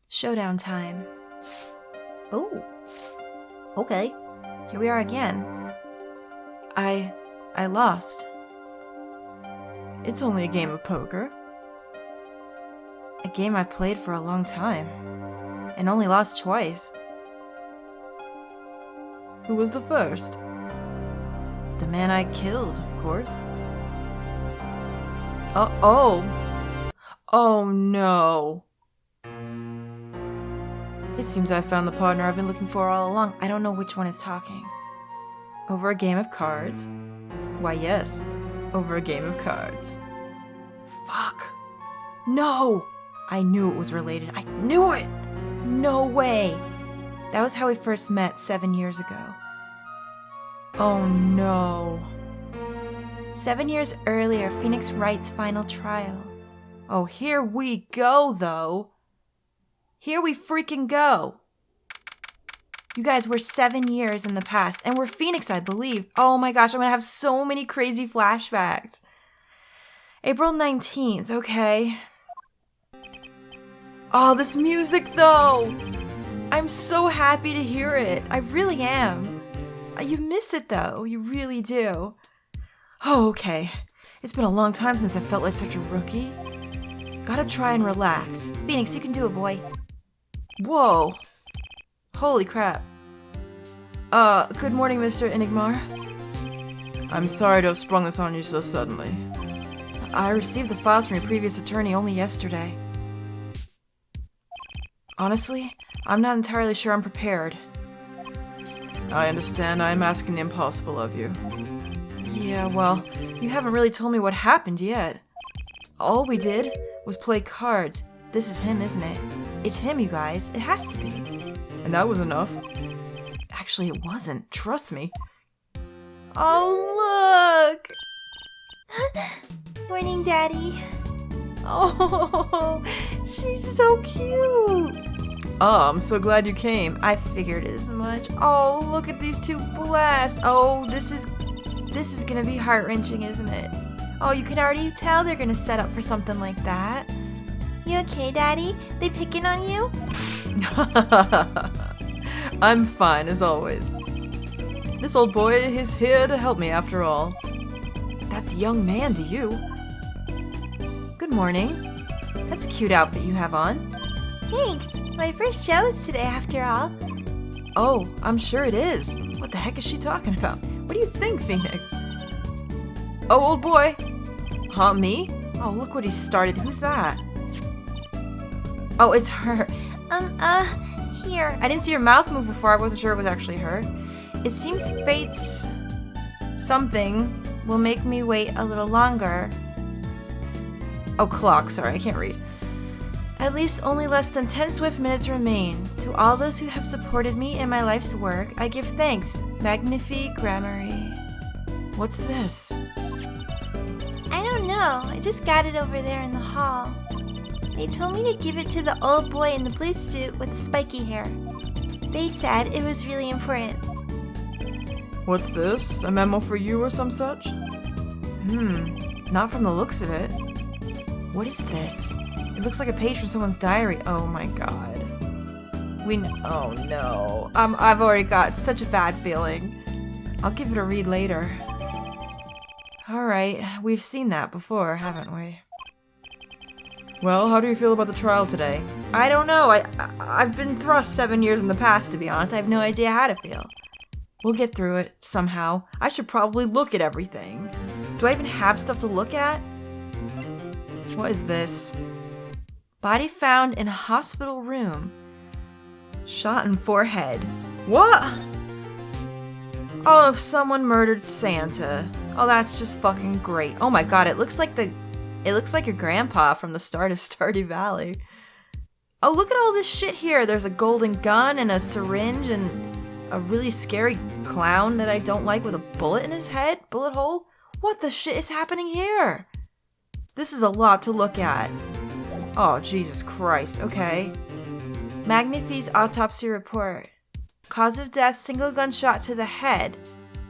Showdown time. Oh. Okay. Here we are again. I lost. It's only a game of poker. A game I played for a long time. And only lost twice. Who was the first? The man I killed, of course. Oh. Oh no. It seems I found the partner I've been looking for all along. I don't know which one is talking. Over a game of cards? Why, yes. Over a game of cards. Fuck. No! I knew it was related. I knew it! No way! That was how we first met 7 years ago. Oh no. 7 years earlier, Phoenix Wright's final trial. Oh, here we go, though. Here we freaking go. You guys, we're 7 years in the past, and we're Phoenix, I believe. Oh my gosh, I'm gonna have so many crazy flashbacks. April 19th, okay. Oh, this music, though. I'm so happy to hear it. I really am. You miss it, though. You really do. Oh, okay. It's been a long time since I felt like such a rookie. Gotta try and relax. Phoenix, you can do it, boy. Whoa. Holy crap. Good morning, Mr. Enigmar. I'm sorry to have sprung this on you so suddenly. I received the files from your previous attorney only yesterday. Honestly, I'm not entirely sure I'm prepared. I understand I am asking the impossible of you. Yeah, well, you haven't really told me what happened yet. All we did was play cards. This is him, isn't it? It's him, you guys. It has to be. And that was enough? Actually, it wasn't. Trust me. Oh, look! Morning, Daddy. Oh, she's so cute. Oh, I'm so glad you came. I figured as much. Oh, look at these two blasts. Oh, this is gonna be heart-wrenching, isn't it? Oh, you can already tell they're gonna set up for something like that. You okay, Daddy? They picking on you? I'm fine, as always. This old boy is here to help me, after all. That's a young man to you. Good morning. That's a cute outfit you have on. Thanks. My first show is today, after all. Oh, I'm sure it is. What the heck is she talking about? What do you think, Phoenix? Oh, old boy. Huh, me? Oh, look what he started. Who's that? Oh, it's her. Here. I didn't see her mouth move before. I wasn't sure it was actually her. It seems fate's something will make me wait a little longer. Oh, clock. Sorry, I can't read. At least only less than 10 swift minutes remain. To all those who have supported me in my life's work, I give thanks. Magnifique Gramarye. What's this? I don't know. I just got it over there in the hall. They told me to give it to the old boy in the blue suit with the spiky hair. They said it was really important. What's this? A memo for you or some such? Not from the looks of it. What is this? It looks like a page from someone's diary. Oh my god. Oh no. I've already got such a bad feeling. I'll give it a read later. Alright, we've seen that before, haven't we? Well, how do you feel about the trial today? I don't know. I've been thrust 7 years in the past, to be honest. I have no idea how to feel. We'll get through it, somehow. I should probably look at everything. Do I even have stuff to look at? What is this? Body found in a hospital room. Shot in forehead. What? Oh, if someone murdered Santa. Oh, that's just fucking great. Oh my god, it looks like your grandpa from the start of Stardew Valley. Oh, look at all this shit here. There's a golden gun and a syringe and a really scary clown that I don't like with a bullet in his head. Bullet hole? What the shit is happening here? This is a lot to look at. Oh, Jesus Christ. Okay. Magnifique's autopsy report. Cause of death, single gunshot to the head.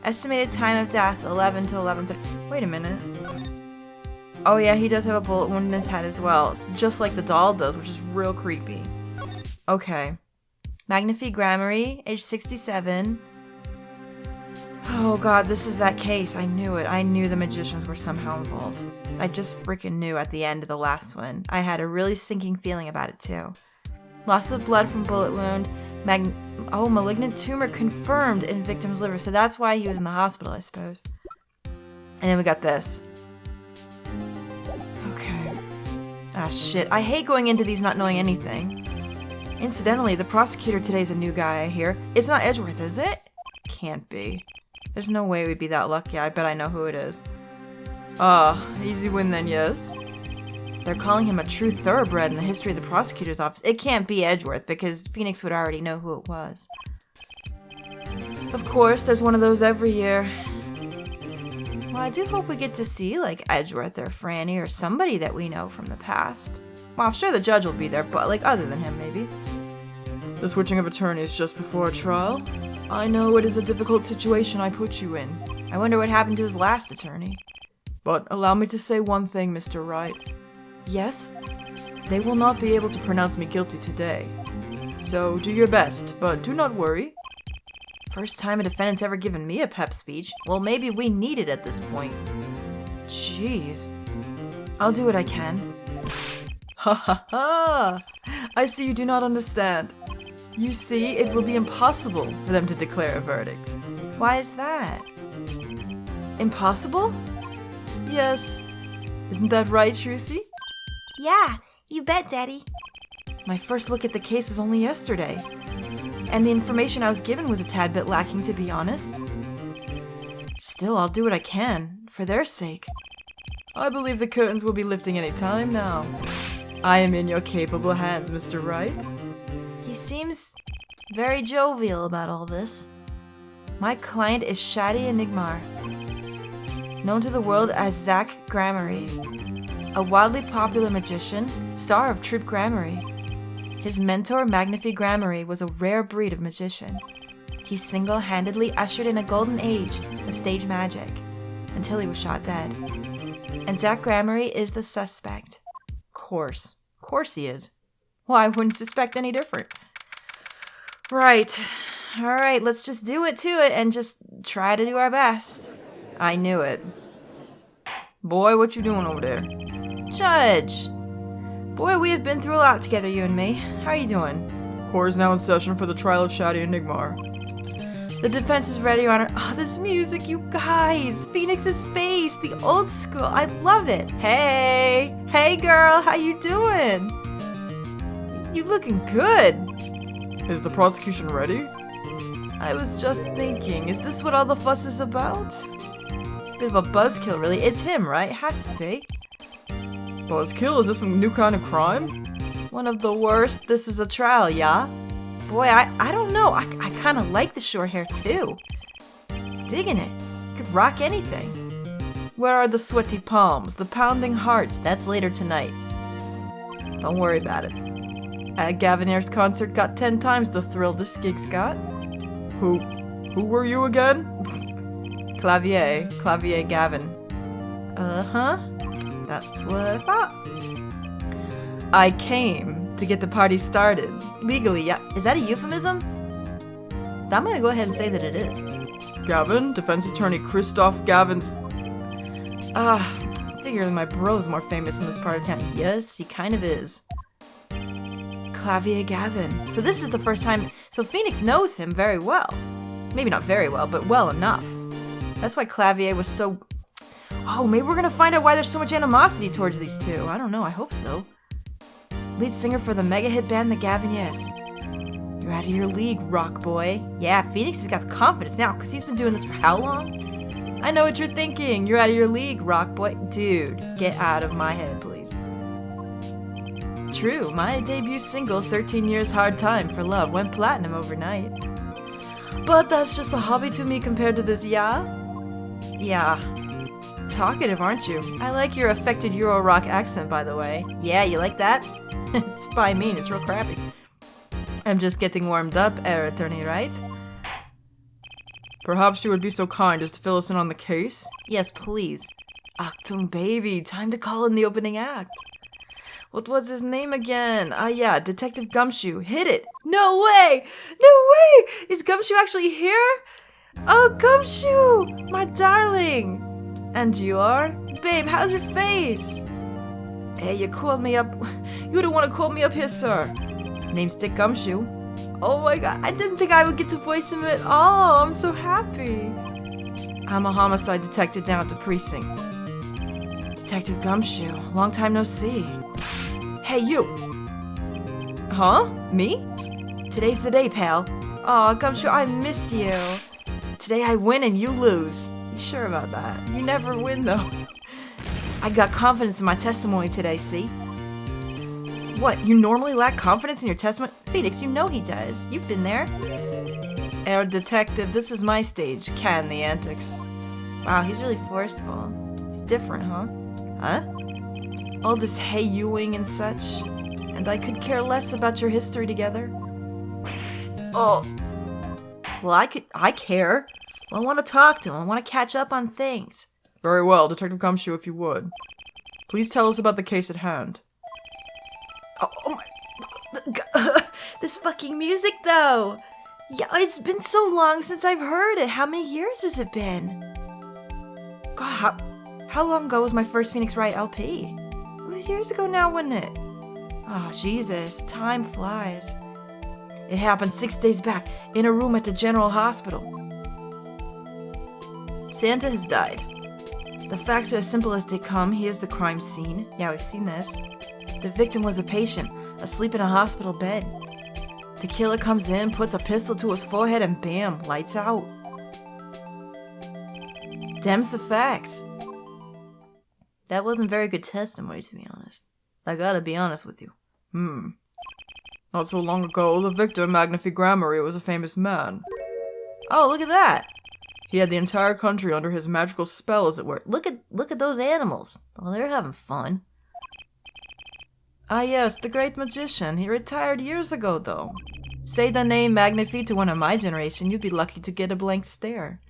Estimated time of death, 11 to 11:30. Wait a minute. Oh yeah, he does have a bullet wound in his head as well. Just like the doll does, which is real creepy. Okay. Magnifique Gramarye, age 67. Oh god, this is that case. I knew it. I knew the magicians were somehow involved. I just freaking knew at the end of the last one. I had a really stinking feeling about it too. Loss of blood from bullet wound. Malignant tumor confirmed in victim's liver. So that's why he was in the hospital, I suppose. And then we got this. Okay. Ah, shit. I hate going into these not knowing anything. Incidentally, the prosecutor today's a new guy, I hear. It's not Edgeworth, is it? Can't be. There's no way we'd be that lucky. I bet I know who it is. Easy win then, yes? They're calling him a true thoroughbred in the history of the prosecutor's office. It can't be Edgeworth, because Phoenix would already know who it was. Of course, there's one of those every year. Well, I do hope we get to see, like, Edgeworth or Franny or somebody that we know from the past. Well, I'm sure the judge will be there, but, like, other than him, maybe. The switching of attorneys just before a trial? I know it is a difficult situation I put you in. I wonder what happened to his last attorney. But allow me to say one thing, Mr. Wright. Yes? They will not be able to pronounce me guilty today. So do your best, but do not worry. First time a defendant's ever given me a pep speech. Well, maybe we need it at this point. Jeez. I'll do what I can. Ha ha ha! I see you do not understand. You see, it will be impossible for them to declare a verdict. Why is that? Impossible? Yes. Isn't that right, Trucy? Yeah, you bet, Daddy. My first look at the case was only yesterday. And the information I was given was a tad bit lacking, to be honest. Still, I'll do what I can, for their sake. I believe the curtains will be lifting any time now. I am in your capable hands, Mr. Wright. He seems very jovial about all this. My client is Shadi Enigmar, known to the world as Zach Gramarye, a wildly popular magician, star of Troupe Gramarye. His mentor, Magnifique Gramarye, was a rare breed of magician. He single-handedly ushered in a golden age of stage magic, until he was shot dead. And Zach Gramarye is the suspect. Course he is. Well, I wouldn't suspect any different. Right. Alright, let's just do it to it and just try to do our best. I knew it. Boy, what you doing over there? Judge! Boy, we have been through a lot together, you and me. How are you doing? Court is now in session for the trial of Shadi Enigmar. The defense is ready, Your Honor. Oh, this music, you guys! Phoenix's face, the old school. I love it. Hey! Hey, girl, how you doing? You looking good. Is the prosecution ready? I was just thinking, is this what all the fuss is about? Bit of a buzzkill, really. It's him, right? It has to be. Buzzkill? Is this some new kind of crime? One of the worst. This is a trial, yeah? Boy, I don't know. I kind of like the short hair, too. Digging it. Could rock anything. Where are the sweaty palms, the pounding hearts? That's later tonight. Don't worry about it. At Gavinaire's concert got 10 times the thrill this gig's got. Who were you again? Clavier Gavin. Uh-huh. That's what I thought. I came to get the party started. Legally, yeah. Is that a euphemism? I'm gonna go ahead and say that it is. Gavin, defense attorney Christoph Gavin's... Figure my bro's more famous in this part of town. Yes, he kind of is. Clavier Gavin. So this is the first time... So Phoenix knows him very well. Maybe not very well, but well enough. That's why Clavier was so... Oh, maybe we're gonna find out why there's so much animosity towards these two. I don't know, I hope so. Lead singer for the mega hit band The Gaviniers. You're out of your league, rock boy. Yeah, Phoenix has got the confidence now, because he's been doing this for how long? I know what you're thinking. You're out of your league, rock boy. Dude, get out of my head, please. True, my debut single, 13 Years Hard Time for Love, went platinum overnight. But that's just a hobby to me compared to this, yeah? Yeah. Talkative, aren't you? I like your affected Euro rock accent, by the way. Yeah, you like that? It's by mean, it's real crappy. I'm just getting warmed up, Herr Attorney, right? Perhaps you would be so kind as to fill us in on the case? Yes, please. Achtung, baby, time to call in the opening act. What was his name again? Ah, yeah, Detective Gumshoe. Hit it! No way! No way! Is Gumshoe actually here? Oh, Gumshoe! My darling! And you are? Babe, how's your face? Hey, you called me up. You don't want to call me up here, sir. Name's Dick Gumshoe. Oh my god, I didn't think I would get to voice him at all. I'm so happy. I'm a homicide detective down at the precinct. Detective Gumshoe, long time no see. Hey, you! Huh? Me? Today's the day, pal. Aw, Gumshoe, I missed you. Today I win and you lose. You sure about that? You never win, though. I got confidence in my testimony today, see? What, you normally lack confidence in your testimony? Phoenix, you know he does. You've been there. Air detective, this is my stage. Can the antics. Wow, he's really forceful. He's different, huh? Huh? All this hey-youing and such. And I could care less about your history together. Oh. Well, I care. Well, I want to talk to him. I want to catch up on things. Very well, Detective Gumshoe, if you would. Please tell us about the case at hand. Oh my... This fucking music, though! Yeah, it's been so long since I've heard it. How many years has it been? God, how long ago was my first Phoenix Wright LP? It was years ago now, wasn't it? Oh, Jesus, time flies. It happened 6 days back, in a room at the General Hospital. Santa has died. The facts are as simple as they come. Here's the crime scene. Yeah, we've seen this. The victim was a patient, asleep in a hospital bed. The killer comes in, puts a pistol to his forehead, and bam, lights out. Them's the facts. That wasn't very good testimony, to be honest. I gotta be honest with you. Not so long ago, the victim, Magnifi Grammary, was a famous man. Oh, look at that! He had the entire country under his magical spell, as it were. Look at those animals. Oh, they're having fun. Ah yes, the great magician. He retired years ago, though. Say the name Magnifi to one of my generation, you'd be lucky to get a blank stare.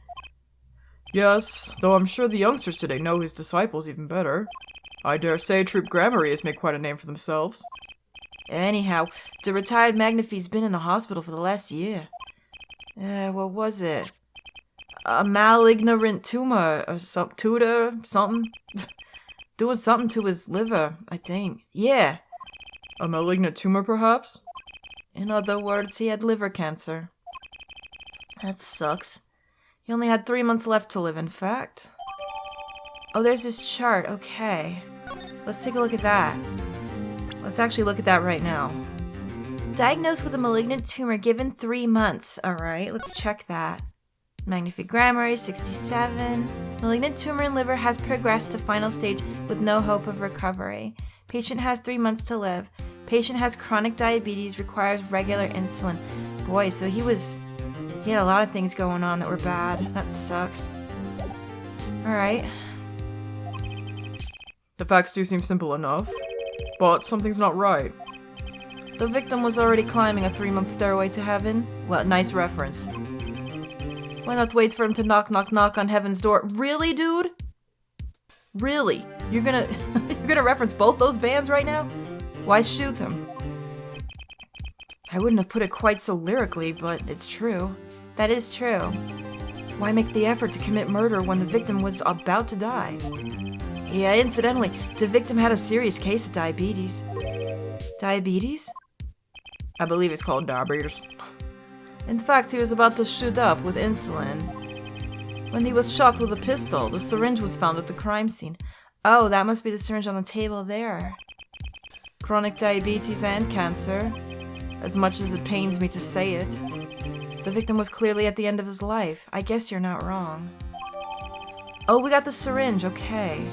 Yes, though I'm sure the youngsters today know his disciples even better. I dare say Troop Grammary has made quite a name for themselves. Anyhow, the retired Magnifi's been in the hospital for the last year. What was it? A malignant tumor, or something. Doing something to his liver, I think. Yeah. A malignant tumor, perhaps? In other words, he had liver cancer. That sucks. He only had 3 months left to live, in fact. Oh, there's his chart. Okay. Let's take a look at that. Let's actually look at that right now. Diagnosed with a malignant tumor, given 3 months. Alright, let's check that. Magnifi Grammary, 67. Malignant tumor in liver has progressed to final stage with no hope of recovery. Patient has 3 months to live. Patient has chronic diabetes, requires regular insulin. Boy, so he had a lot of things going on that were bad. That sucks. Alright. The facts do seem simple enough, but something's not right. The victim was already climbing a 3-month stairway to heaven. Well, nice reference. Why not wait for him to knock, knock, knock on heaven's door? Really, dude? Really? You're gonna reference both those bands right now? Why shoot him? I wouldn't have put it quite so lyrically, but it's true. That is true. Why make the effort to commit murder when the victim was about to die? Yeah, incidentally, the victim had a serious case of diabetes. Diabetes? I believe it's called diabetes. In fact, he was about to shoot up with insulin. When he was shot with a pistol, the syringe was found at the crime scene. Oh, that must be the syringe on the table there. Chronic diabetes and cancer. As much as it pains me to say it. The victim was clearly at the end of his life. I guess you're not wrong. Oh, we got the syringe, okay.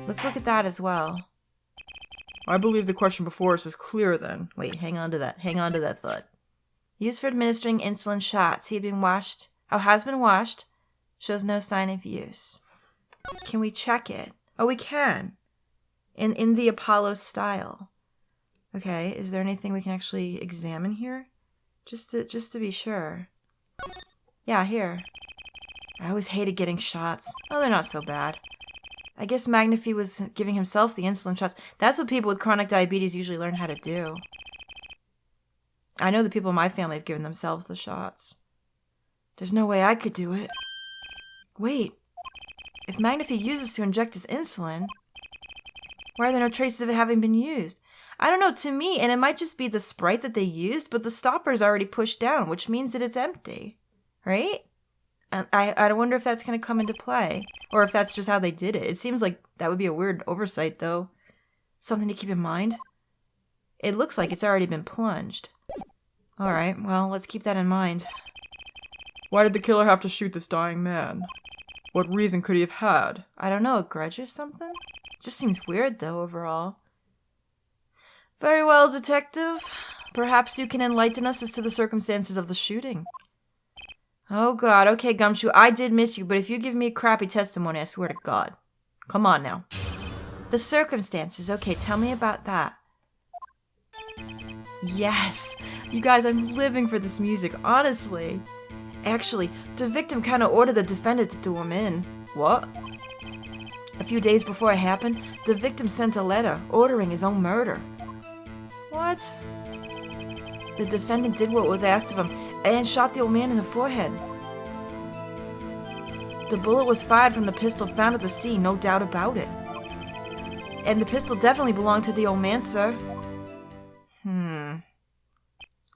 Let's look at that as well. I believe the question before us is clear then. Wait, hang on to that thought. Used for administering insulin shots. Has been washed. Shows no sign of use. Can we check it? Oh, we can. In the Apollo style. Okay, is there anything we can actually examine here? Just to be sure. Yeah, here. I always hated getting shots. Oh, they're not so bad. I guess Magnifi was giving himself the insulin shots. That's what people with chronic diabetes usually learn how to do. I know the people in my family have given themselves the shots. There's no way I could do it. Wait. If Magnifi uses to inject his insulin, why are there no traces of it having been used? I don't know, to me, and it might just be the Sprite that they used, but the stopper's already pushed down, which means that it's empty. Right? And I wonder if that's going to come into play, or if that's just how they did it. It seems like that would be a weird oversight, though. Something to keep in mind. It looks like it's already been plunged. Alright, well, let's keep that in mind. Why did the killer have to shoot this dying man? What reason could he have had? I don't know, a grudge or something? Just seems weird, though, overall. Very well, Detective. Perhaps you can enlighten us as to the circumstances of the shooting. Oh, God. Okay, Gumshoe, I did miss you, but if you give me a crappy testimony, I swear to God. Come on, now. The circumstances. Okay, tell me about that. Yes! You guys, I'm living for this music, honestly. Actually, the victim kind of ordered the defendant to do him in. What? A few days before it happened, the victim sent a letter ordering his own murder. What? The defendant did what was asked of him and shot the old man in the forehead. The bullet was fired from the pistol found at the scene, no doubt about it. And the pistol definitely belonged to the old man, sir.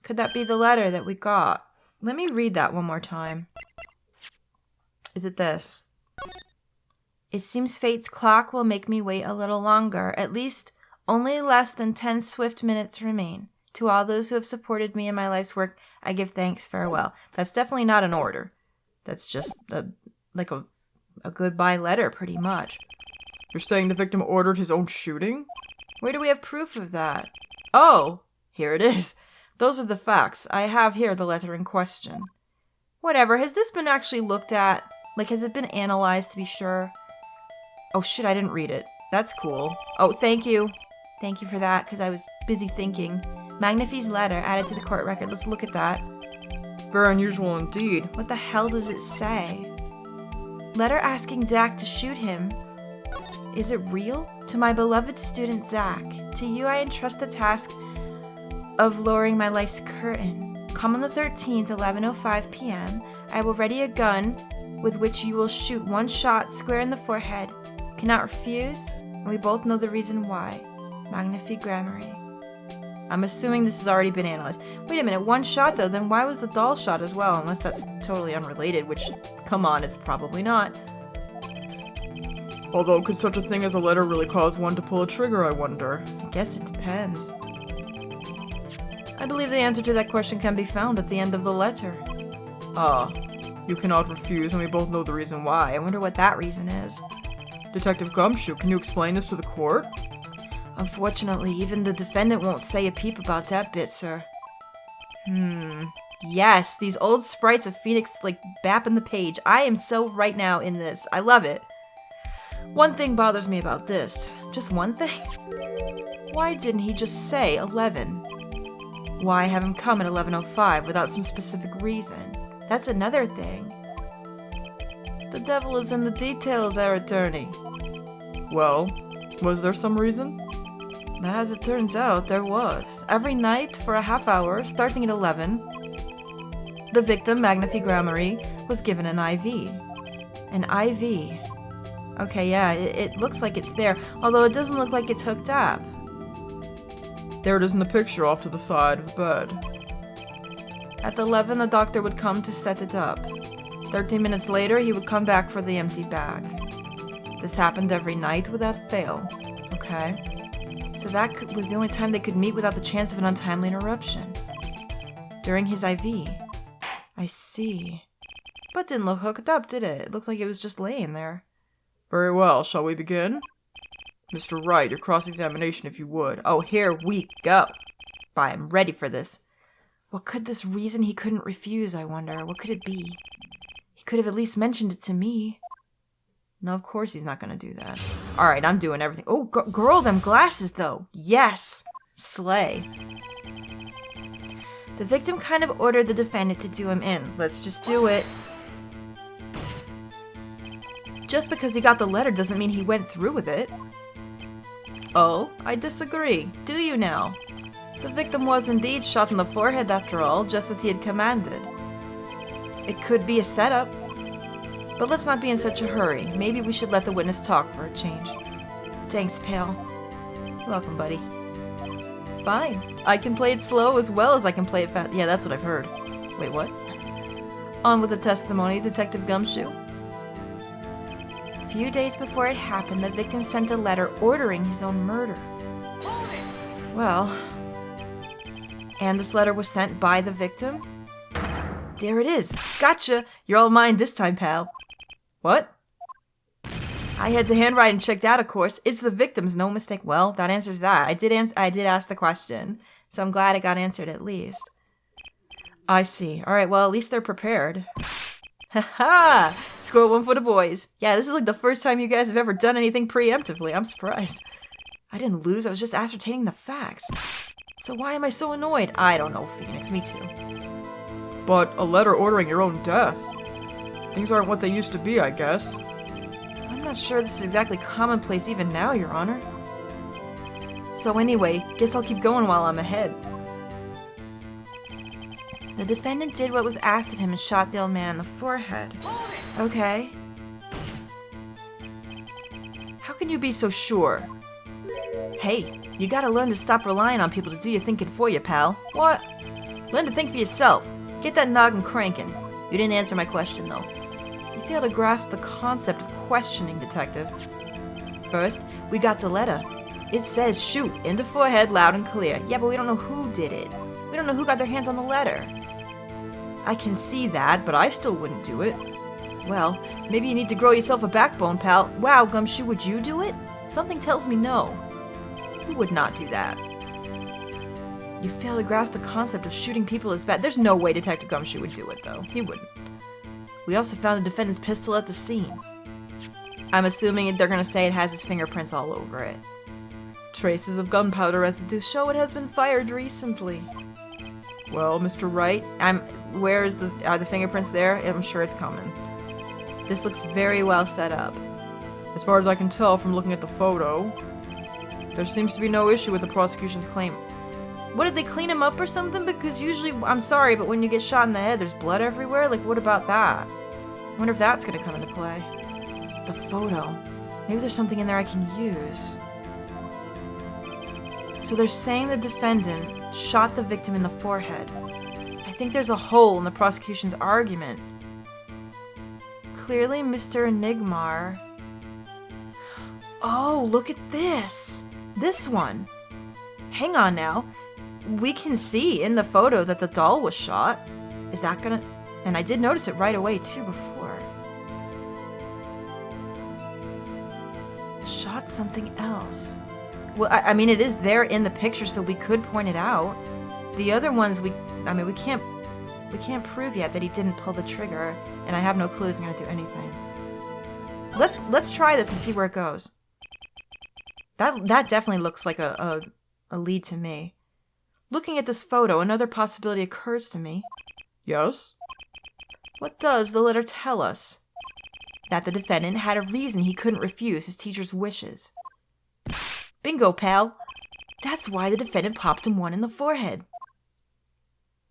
Could that be the letter that we got? Let me read that one more time. Is it this? It seems fate's clock will make me wait a little longer. At least, only less than 10 swift minutes remain. To all those who have supported me in my life's work, I give thanks, farewell. That's definitely not an order. That's just a goodbye letter, pretty much. You're saying the victim ordered his own shooting? Where do we have proof of that? Oh, here it is. Those are the facts. I have here the letter in question. Whatever, has this been actually looked at? Like, has it been analyzed to be sure? Oh shit, I didn't read it. That's cool. Oh, thank you. Thank you for that, because I was busy thinking. Magnifi's letter added to the court record. Let's look at that. Very unusual indeed. What the hell does it say? Letter asking Zach to shoot him. Is it real? To my beloved student Zach, to you I entrust the task of lowering my life's curtain. Come on the 13th, 11:05 p.m. I will ready a gun with which you will shoot one shot square in the forehead. Cannot refuse, and we both know the reason why. Magnifi Grammary. I'm assuming this has already been analyzed. Wait a minute, one shot though, then why was the doll shot as well? Unless that's totally unrelated, which, come on, it's probably not. Although, could such a thing as a letter really cause one to pull a trigger, I wonder? I guess it depends. I believe the answer to that question can be found at the end of the letter. Ah, you cannot refuse, and we both know the reason why. I wonder what that reason is. Detective Gumshoe, can you explain this to the court? Unfortunately, even the defendant won't say a peep about that bit, sir. Yes, these old sprites of Phoenix, like, bapping the page. I am so right now in this. I love it. One thing bothers me about this. Just one thing? Why didn't he just say 11? Why have him come at 11:05 without some specific reason? That's another thing. The devil is in the details, our attorney. Well, was there some reason? As it turns out, there was. Every night, for a half hour, starting at 11, the victim, Magnifi Grammary, was given an IV. An IV. Okay, yeah, it looks like it's there, although it doesn't look like it's hooked up. There it is in the picture off to the side of the bed. At 11, the doctor would come to set it up. 13 minutes later, he would come back for the empty bag. This happened every night without fail. Okay. So that was the only time they could meet without the chance of an untimely interruption. During his IV. I see. But didn't look hooked up, did it? It looked like it was just laying there. Very well, shall we begin? Mr. Wright, your cross-examination if you would. Oh, here we go. Bye, I'm ready for this. What could this reason he couldn't refuse, I wonder? What could it be? He could have at least mentioned it to me. No, of course he's not going to do that. Alright, I'm doing everything. Oh, girl, them glasses, though. Yes! Slay. The victim kind of ordered the defendant to do him in. Let's just do it. Just because he got the letter doesn't mean he went through with it. Oh, I disagree. Do you now? The victim was indeed shot in the forehead after all, just as he had commanded. It could be a setup. But let's not be in such a hurry. Maybe we should let the witness talk for a change. Thanks, pal. Welcome, buddy. Fine. I can play it slow as well as I can play it fast. Yeah, that's what I've heard. Wait, what? On with the testimony, Detective Gumshoe. A few days before it happened, the victim sent a letter ordering his own murder. Well, and this letter was sent by the victim? There it is. Gotcha. You're all mine this time, pal. What? I had to handwrite and checked out, of course. It's the victim's, no mistake. Well, that answers that. I did ask the question, so I'm glad it got answered at least. I see. All right, well, at least they're prepared. Ha-ha! Score one for the boys. Yeah, this is like the first time you guys have ever done anything preemptively. I'm surprised. I didn't lose. I was just ascertaining the facts. So why am I so annoyed? I don't know, Phoenix. Me too. But a letter ordering your own death. Things aren't what they used to be, I guess. I'm not sure this is exactly commonplace even now, Your Honor. So anyway, guess I'll keep going while I'm ahead. The defendant did what was asked of him and shot the old man in the forehead. Okay. How can you be so sure? Hey, you gotta learn to stop relying on people to do your thinking for you, pal. What? Learn to think for yourself. Get that noggin cranking. You didn't answer my question, though. You fail to grasp the concept of questioning, Detective. First, we got the letter. It says shoot in the forehead loud and clear. Yeah, but we don't know who did it. We don't know who got their hands on the letter. I can see that, but I still wouldn't do it. Well, maybe you need to grow yourself a backbone, pal. Wow, Gumshoe, would you do it? Something tells me no. You would not do that. You fail to grasp the concept of shooting people as bad. There's no way Detective Gumshoe would do it, though. He wouldn't. We also found the defendant's pistol at the scene. I'm assuming they're going to say it has his fingerprints all over it. Traces of gunpowder residue show it has been fired recently. Well, Mr. Wright, are the fingerprints there? I'm sure it's coming. This looks very well set up. As far as I can tell from looking at the photo, there seems to be no issue with the prosecution's claim. What, did they clean him up or something? Because usually, I'm sorry, but when you get shot in the head, there's blood everywhere. Like, what about that? I wonder if that's going to come into play. The photo. Maybe there's something in there I can use. So they're saying the defendant shot the victim in the forehead. I think there's a hole in the prosecution's argument. Clearly, Mr. Enigmar... Oh, look at this! This one! Hang on now. We can see in the photo that the doll was shot. Is that gonna... And I did notice it right away, too, before. Shot something else. Well, I mean, it is there in the picture, so we could point it out. The other ones, we can't prove yet that he didn't pull the trigger, and I have no clue he's gonna do anything. Let's try this and see where it goes. That definitely looks like a lead to me. Looking at this photo, another possibility occurs to me. Yes? What does the letter tell us? That the defendant had a reason he couldn't refuse his teacher's wishes. Bingo, pal. That's why the defendant popped him one in the forehead.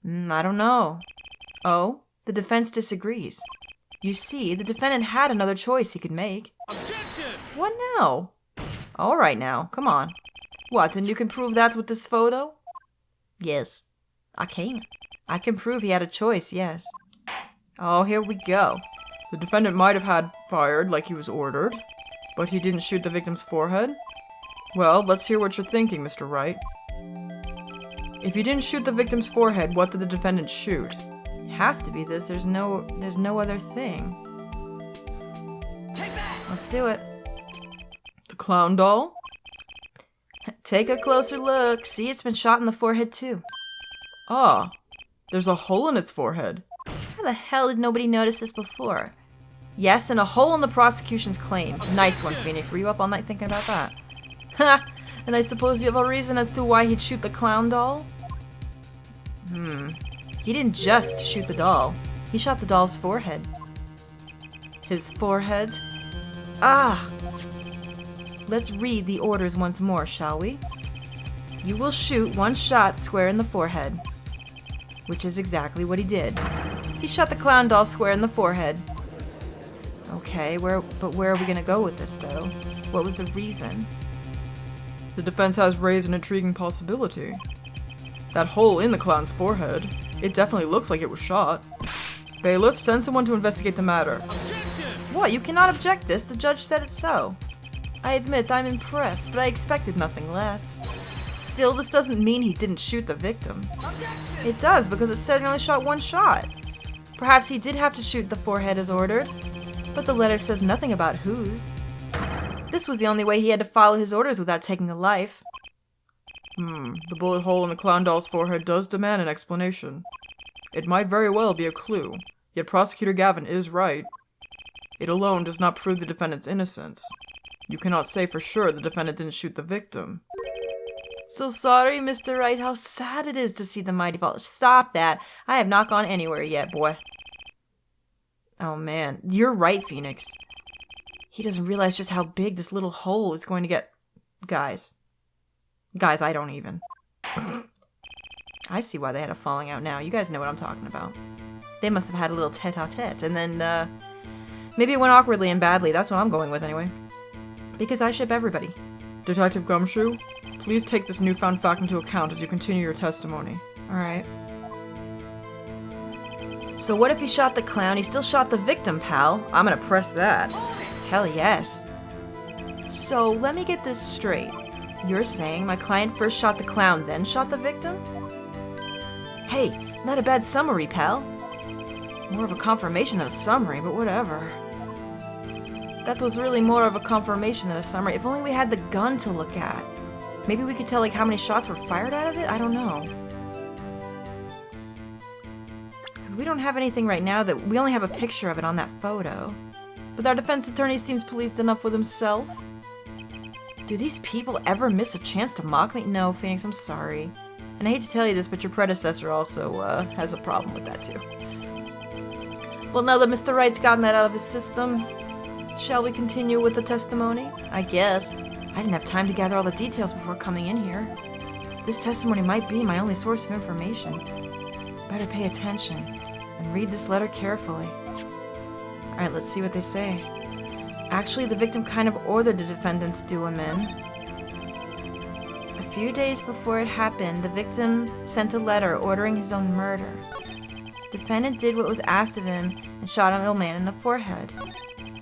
I don't know. Oh, the defense disagrees. You see, the defendant had another choice he could make. Objection! What now? All right now, come on. What, and you can prove that with this photo? Yes, I can. I can prove he had a choice, yes. Oh, here we go. The defendant might have had fired like he was ordered, but he didn't shoot the victim's forehead? Well, let's hear what you're thinking, Mr. Wright. If he didn't shoot the victim's forehead, what did the defendant shoot? It has to be this. There's no other thing. Let's do it. The clown doll? Take a closer look. See, it's been shot in the forehead too. Ah, there's a hole in its forehead. How the hell did nobody notice this before? Yes, and a hole in the prosecution's claim. Nice one, Phoenix. Were you up all night thinking about that? Ha! And I suppose you have a reason as to why he'd shoot the clown doll? He didn't just shoot the doll. He shot the doll's forehead. His forehead? Ah! Let's read the orders once more, shall we? You will shoot 1 shot square in the forehead. Which is exactly what he did. He shot the clown doll square in the forehead. Okay, where are we gonna go with this, though? What was the reason? The defense has raised an intriguing possibility. That hole in the clown's forehead, it definitely looks like it was shot. Bailiff, send someone to investigate the matter. What? You cannot object this. The judge said it so. I admit I'm impressed, but I expected nothing less. Still, this doesn't mean he didn't shoot the victim. It does, because it said he only shot 1 shot. Perhaps he did have to shoot the forehead as ordered, but the letter says nothing about whose. This was the only way he had to follow his orders without taking a life. The bullet hole in the clown doll's forehead does demand an explanation. It might very well be a clue, yet Prosecutor Gavin is right. It alone does not prove the defendant's innocence. You cannot say for sure the defendant didn't shoot the victim. So sorry, Mr. Wright. How sad it is to see the mighty fall. Stop that. I have not gone anywhere yet, boy. Oh, man. You're right, Phoenix. He doesn't realize just how big this little hole is going to get. Guys, I don't even. I see why they had a falling out now. You guys know what I'm talking about. They must have had a little tete-a-tete, and then, maybe it went awkwardly and badly. That's what I'm going with, anyway. Because I ship everybody. Detective Gumshoe, please take this newfound fact into account as you continue your testimony. Alright. So what if he shot the clown? He still shot the victim, pal. I'm gonna press that. Hell yes. So let me get this straight. You're saying my client first shot the clown, then shot the victim? Hey, not a bad summary, pal. More of a confirmation than a summary, but whatever. That was really more of a confirmation than a summary. If only we had the gun to look at. Maybe we could tell, like, how many shots were fired out of it? I don't know. Because we don't have anything right now that... We only have a picture of it on that photo. But our defense attorney seems pleased enough with himself. Do these people ever miss a chance to mock me? No, Phoenix, I'm sorry. And I hate to tell you this, but your predecessor also has a problem with that, too. Well, now that Mr. Wright's gotten that out of his system, shall we continue with the testimony? I guess. I didn't have time to gather all the details before coming in here. This testimony might be my only source of information. Better pay attention and read this letter carefully. Alright, let's see what they say. Actually, the victim kind of ordered the defendant to do him in. A few days before it happened, the victim sent a letter ordering his own murder. The defendant did what was asked of him and shot an ill man in the forehead.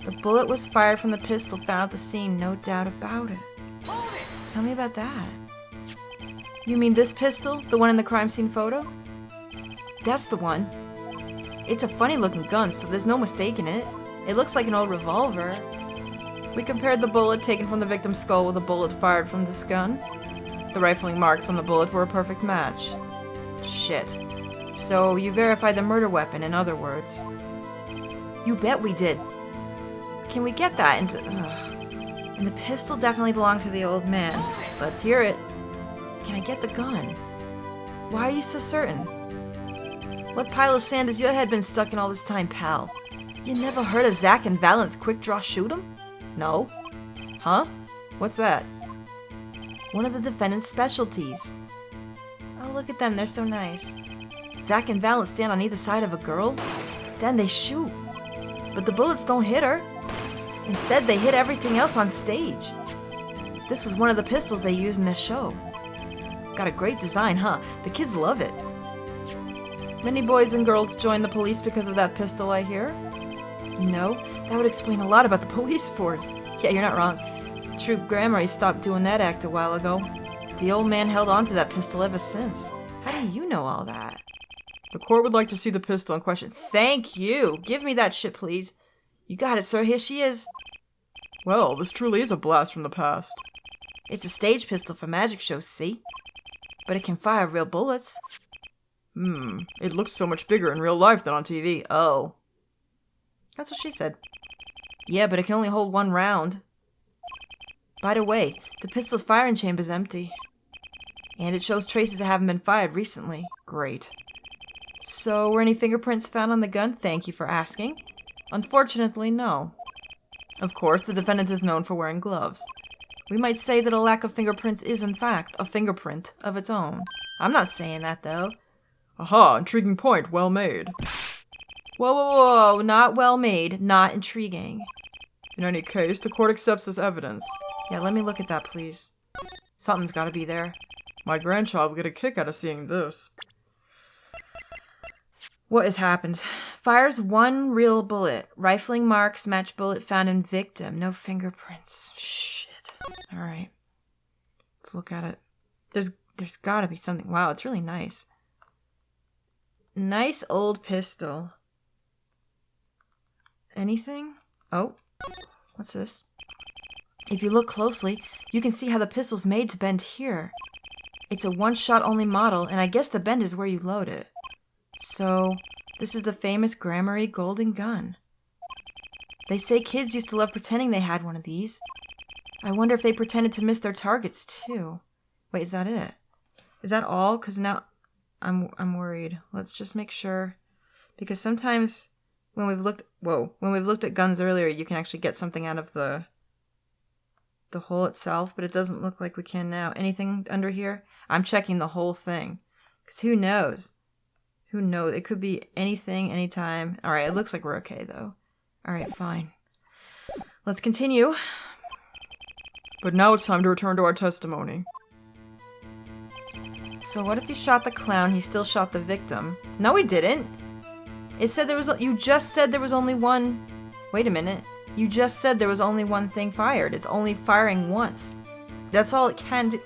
The bullet was fired from the pistol found at the scene, no doubt about it. Tell me about that. You mean this pistol? The one in the crime scene photo? That's the one. It's a funny looking gun, so there's no mistaking it. It looks like an old revolver. We compared the bullet taken from the victim's skull with a bullet fired from this gun. The rifling marks on the bullet were a perfect match. Shit. So you verified the murder weapon, in other words. You bet we did. Can we get that into... Ugh. And the pistol definitely belonged to the old man. Let's hear it. Can I get the gun? Why are you so certain? What pile of sand has your head been stuck in all this time, pal? You never heard of Zach and Valent's quick draw shoot 'em? No? Huh? What's that? One of the defendant's specialties. Oh, look at them, they're so nice. Zach and Valent stand on either side of a girl, then they shoot. But the bullets don't hit her. Instead, they hit everything else on stage. This was one of the pistols they used in this show. Got a great design, huh? The kids love it. Many boys and girls join the police because of that pistol, I hear. No, that would explain a lot about the police force. Yeah, you're not wrong. Troop Grammar stopped doing that act a while ago. The old man held on to that pistol ever since. How do you know all that? The court would like to see the pistol in question. Thank you! Give me that shit, please. You got it, sir. Here she is. Well, this truly is a blast from the past. It's a stage pistol for magic shows, see? But it can fire real bullets. It looks so much bigger in real life than on TV. Oh. That's what she said. Yeah, but it can only hold one round. By the way, the pistol's firing chamber's empty. And it shows traces that haven't been fired recently. Great. So, were any fingerprints found on the gun? Thank you for asking. Unfortunately, no. Of course, the defendant is known for wearing gloves. We might say that a lack of fingerprints is, in fact, a fingerprint of its own. I'm not saying that, though. Aha, intriguing point, well made. Whoa, whoa, whoa, not well made, not intriguing. In any case, the court accepts this evidence. Yeah, let me look at that, please. Something's gotta be there. My grandchild will get a kick out of seeing this. What has happened? Fires one real bullet. Rifling marks match bullet found in victim. No fingerprints. Shit. Alright. Let's look at it. There's gotta be something. Wow, it's really nice. Nice old pistol. Anything? Oh. What's this? If you look closely, you can see how the pistol's made to bend here. It's a one-shot only model, and I guess the bend is where you load it. So, this is the famous Gramarye golden gun. They say kids used to love pretending they had one of these. I wonder if they pretended to miss their targets, too. Wait, is that it? Is that all? Because now I'm worried. Let's just make sure. Because sometimes when we've looked at guns earlier, you can actually get something out of the hole itself, but it doesn't look like we can now. Anything under here? I'm checking the whole thing. Because who knows? Who knows? It could be anything, anytime. Alright, it looks like we're okay, though. Alright, fine. Let's continue. But now it's time to return to our testimony. So what if he shot the clown, he still shot the victim? No, he didn't. It said you just said there was only one. Wait a minute. You just said there was only one thing fired. It's only firing once. That's all it can do.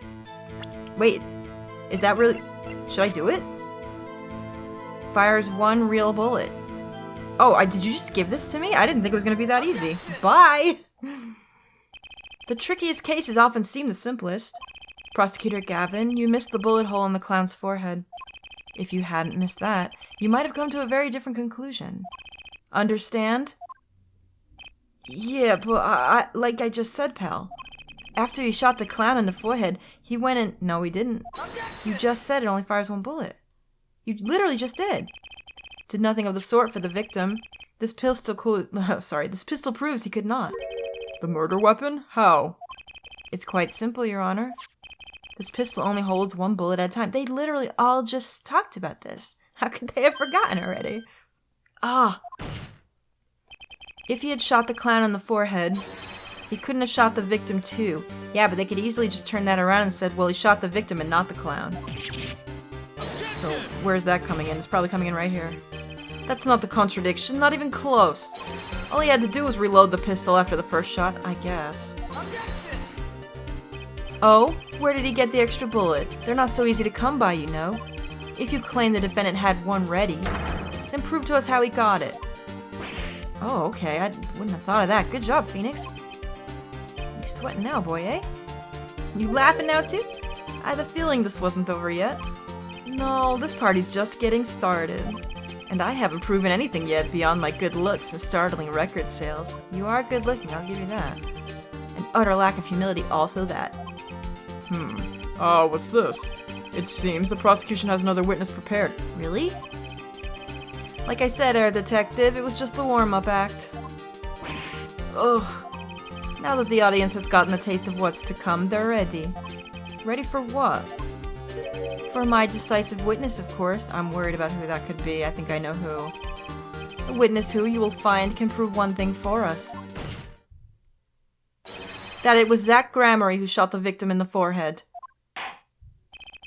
Wait, is that really... Should I do it? Fires one real bullet. Oh, did you just give this to me? I didn't think it was going to be that easy. Bye! The trickiest cases often seem the simplest. Prosecutor Gavin, you missed the bullet hole in the clown's forehead. If you hadn't missed that, you might have come to a very different conclusion. Understand? Yeah, but like I just said, pal. After he shot the clown in the forehead, he went and... No, he didn't. You just said it only fires one bullet. You literally just did. Did nothing of the sort for the victim. This pistol proves he could not. The murder weapon? How? It's quite simple, Your Honor. This pistol only holds one bullet at a time. They literally all just talked about this. How could they have forgotten already? If he had shot the clown in the forehead, he couldn't have shot the victim too. Yeah, but they could easily just turn that around and said, well, he shot the victim and not the clown. So where's that coming in? It's probably coming in right here. That's not the contradiction, not even close. All he had to do was reload the pistol after the first shot, I guess. Oh, where did he get the extra bullet? They're not so easy to come by, you know. If you claim the defendant had one ready, then prove to us how he got it. Oh, okay, I wouldn't have thought of that. Good job, Phoenix. You sweating now, boy, eh? You laughing now, too? I had a feeling this wasn't over yet. No, this party's just getting started. And I haven't proven anything yet beyond my good looks and startling record sales. You are good looking, I'll give you that. An utter lack of humility, also that. What's this? It seems the prosecution has another witness prepared. Really? Like I said, Air Detective, it was just the warm-up act. Ugh. Now that the audience has gotten a taste of what's to come, they're ready. Ready for what? For my decisive witness, of course. I'm worried about who that could be. I think I know who. A witness who, you will find, can prove one thing for us. That it was Zach Gramarye who shot the victim in the forehead.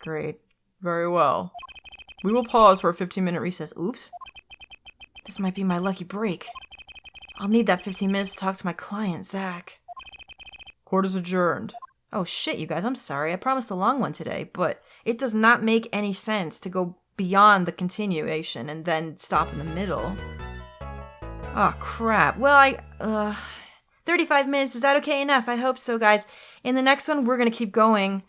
Great. Very well. We will pause for a 15-minute recess. Oops. This might be my lucky break. I'll need that 15 minutes to talk to my client, Zach. Court is adjourned. Oh shit, you guys, I'm sorry. I promised a long one today, but it does not make any sense to go beyond the continuation and then stop in the middle. Oh, crap. Well, 35 minutes, is that okay enough? I hope so, guys. In the next one, we're going to keep going.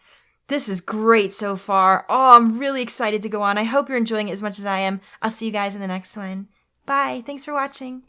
This is great so far. Oh, I'm really excited to go on. I hope you're enjoying it as much as I am. I'll see you guys in the next one. Bye. Thanks for watching.